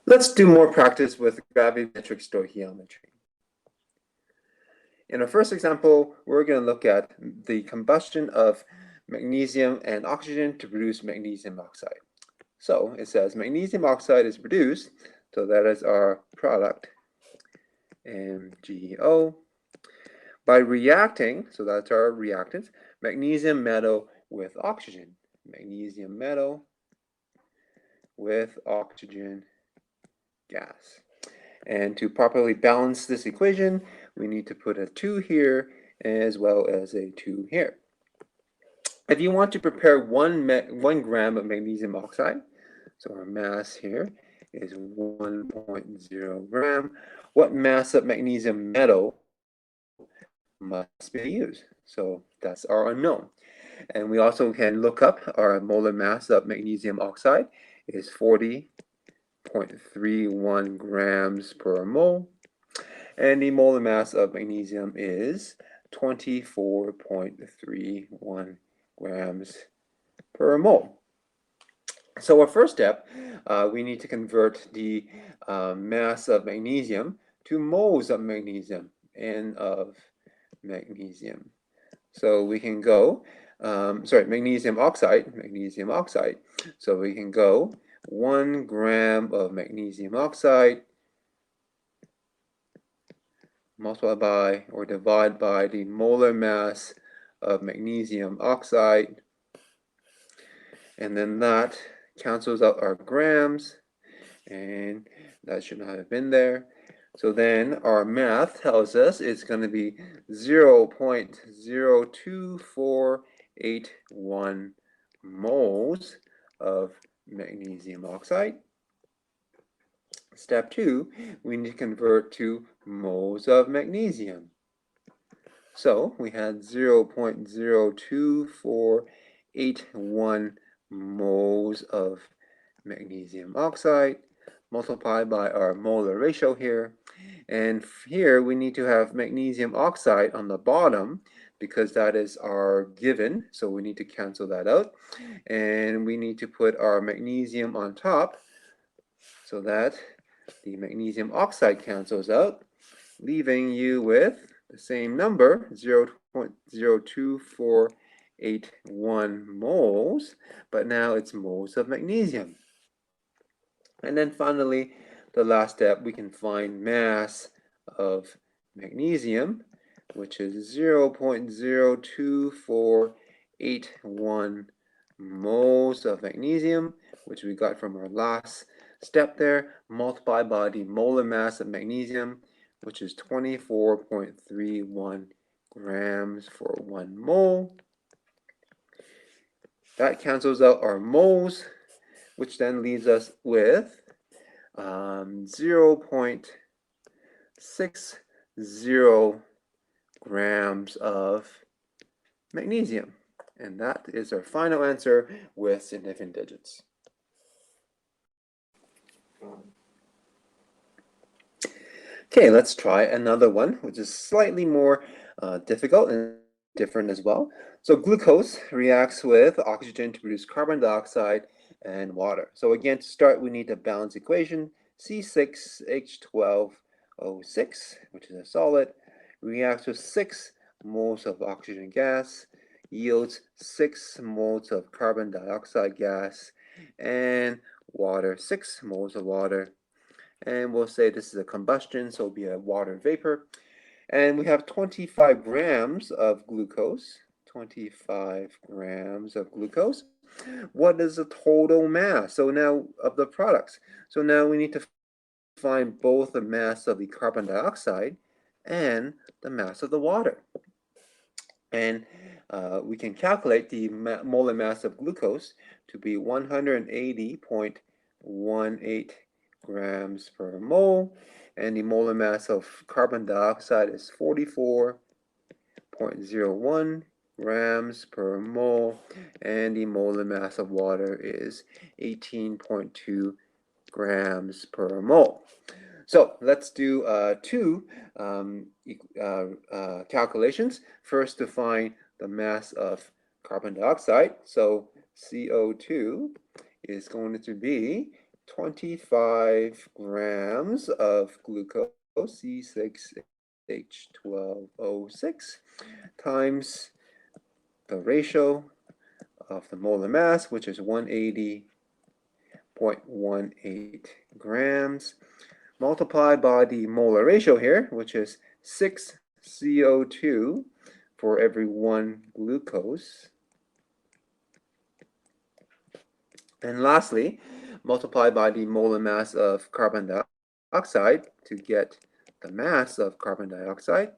Let's do more practice with gravimetric stoichiometry. In our first example, we're going to look at the combustion of magnesium and oxygen to produce magnesium oxide. So it says magnesium oxide is produced, so that is our product, MgO, by reacting, so that's our reactant, magnesium metal with oxygen. Magnesium metal with oxygen gas. And to properly balance this equation, we need to put a 2 here as well as a 2 here. If you want to prepare 1 gram of magnesium oxide, so our mass here is 1.0 gram, what mass of magnesium metal must be used? So that's our unknown. And we also can look up our molar mass of magnesium oxide is 40.31 grams per mole. And the molar mass of magnesium is 24.31 grams per mole. So our first step, we need to convert the mass of magnesium to moles of magnesium, N of magnesium. So we can go, magnesium oxide. So we can go 1 gram of magnesium oxide multiply by or divide by the molar mass of magnesium oxide, and then that cancels out our grams, and that should not have been there. So then our math tells us it's going to be 0.02481 moles of magnesium oxide. Step 2, we need to convert to moles of magnesium. So we had 0.02481 moles of magnesium oxide multiplied by our molar ratio here. And here we need to have magnesium oxide on the bottom because that is our given. So we need to cancel that out. And we need to put our magnesium on top so that the magnesium oxide cancels out, leaving you with the same number, 0.02481 moles, but now it's moles of magnesium. And then finally, the last step, we can find mass of magnesium, which is 0.02481 moles of magnesium, which we got from our last step there, multiplied by the molar mass of magnesium, which is 24.31 grams for 1 mole. That cancels out our moles, which then leaves us with 0.60 grams of magnesium. And that is our final answer with significant digits. Okay, let's try another one, which is slightly more difficult and different as well. So glucose reacts with oxygen to produce carbon dioxide and water. So again, to start, we need a balance equation. C6H12O6, which is a solid, reacts with 6 moles of oxygen gas, yields 6 moles of carbon dioxide gas, and water, 6 moles of water. And we'll say this is a combustion, so it'll be a water vapor. And we have 25 grams of glucose. 25 grams of glucose. What is the total mass? So now of the products. So now we need to find both the mass of the carbon dioxide and the mass of the water. And we can calculate the molar mass of glucose to be 180.18 grams per mole, and the molar mass of carbon dioxide is 44.01 grams per mole, and the molar mass of water is 18.2 grams per mole. So let's do two calculations. First, to find the mass of carbon dioxide. So CO2 is going to be 25 grams of glucose, C6H12O6, times the ratio of the molar mass, which is 180.18 grams, multiplied by the molar ratio here, which is 6 CO2 for every 1 glucose. And lastly, multiply by the molar mass of carbon dioxide to get the mass of carbon dioxide.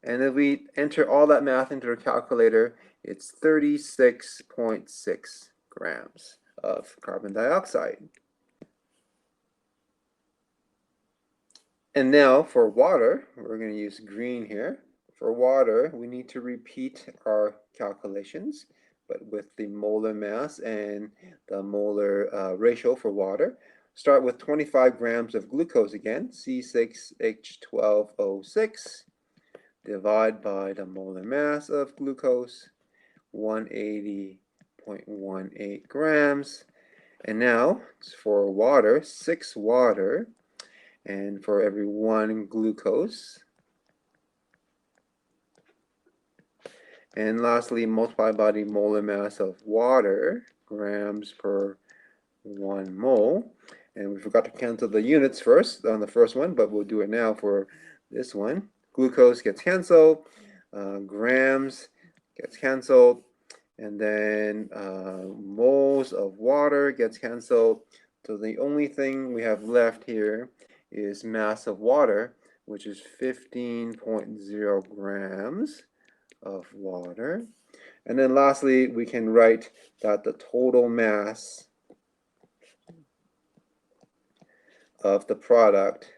And if we enter all that math into our calculator, it's 36.6 grams of carbon dioxide. And now for water, we're going to use green here. For water, we need to repeat our calculations, but with the molar mass and the molar ratio for water. Start with 25 grams of glucose again, C6H12O6, divide by the molar mass of glucose, 180.18 grams. And now for water, 6 water, and for every 1 glucose. And lastly, multiply by the molar mass of water, grams per 1 mole. And we forgot to cancel the units first on the first one, but we'll do it now for this one. Glucose gets canceled, grams gets canceled, and then moles of water gets canceled. So the only thing we have left here is mass of water, which is 15.0 grams of water. And then lastly, we can write that the total mass of the product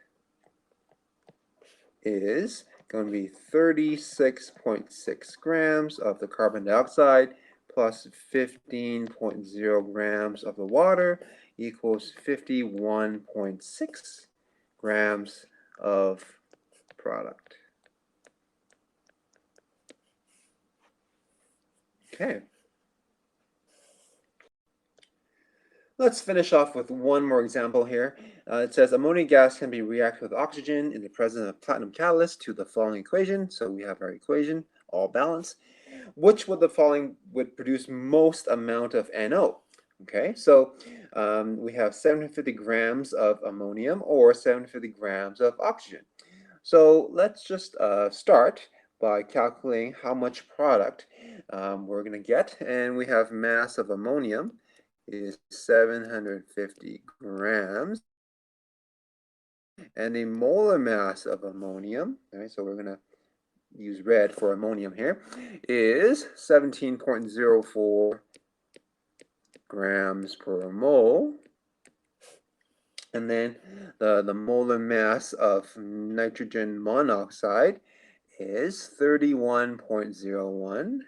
is going to be 36.6 grams of the carbon dioxide plus 15.0 grams of the water equals 51.6 grams of product. Okay. Let's finish off with one more example here. It says ammonia gas can be reacted with oxygen in the presence of platinum catalyst to the following equation. So we have our equation, all balanced. Which would the following would produce most amount of NO? Okay, so we have 750 grams of ammonium or 750 grams of oxygen. So let's just start by calculating how much product we're going to get. And we have mass of ammonium is 750 grams. And the molar mass of ammonium, right, so we're going to use red for ammonium here, is 17.04 grams per mole. And then the molar mass of nitrogen monoxide is 31.01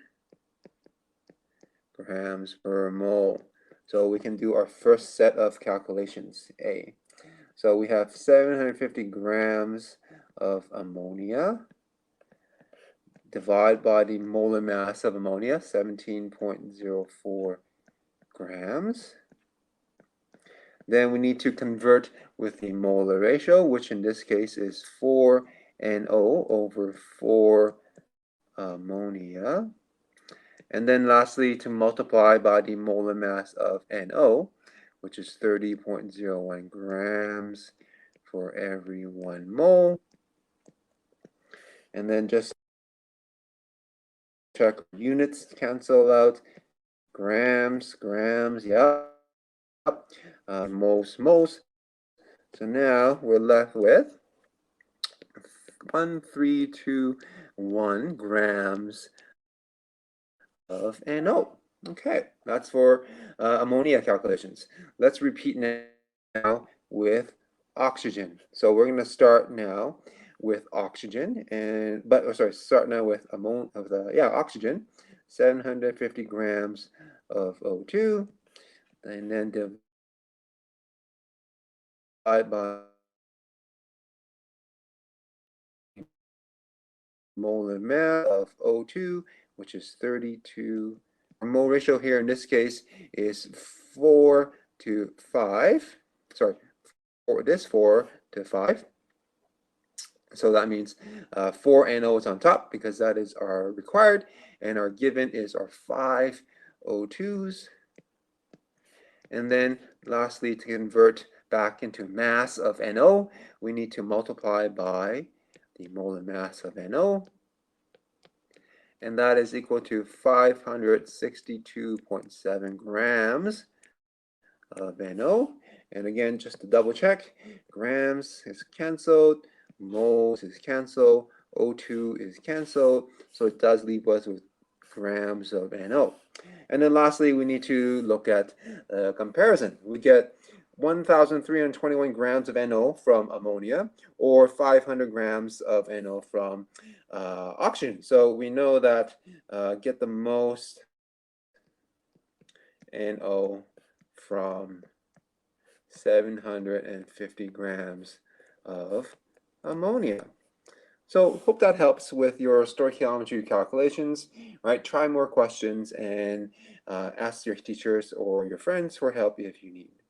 grams per mole. So we can do our first set of calculations, A. So we have 750 grams of ammonia divided by the molar mass of ammonia, 17.04 grams. Then we need to convert with the molar ratio, which in this case is 4 NO over 4 ammonia. And then lastly, to multiply by the molar mass of NO, which is 30.01 grams for every 1 mole. And then just check units cancel out. Grams, yep. Moles. So now we're left with 1321 grams of NO. Okay, that's for ammonia calculations. Let's repeat now with oxygen. So we're going to start now with oxygen, start now with oxygen, 750 grams of O2, and then divide by molar mass of O2, which is 32 mole ratio here in this case is 4 to 5. Sorry, 4 to 5. So that means 4 NOs on top because that is our required, and our given is our 5 O2s. And then lastly, to convert back into mass of NO, we need to multiply by the molar mass of NO, and that is equal to 562.7 grams of NO. And again, just to double check, grams is canceled, moles is canceled, O2 is canceled, so it does leave us with grams of NO. And then lastly, we need to look at comparison. We get 1,321 grams of NO from ammonia, or 500 grams of NO from oxygen. So we know that get the most NO from 750 grams of ammonia. So hope that helps with your stoichiometry calculations. Right? Try more questions and ask your teachers or your friends for help if you need.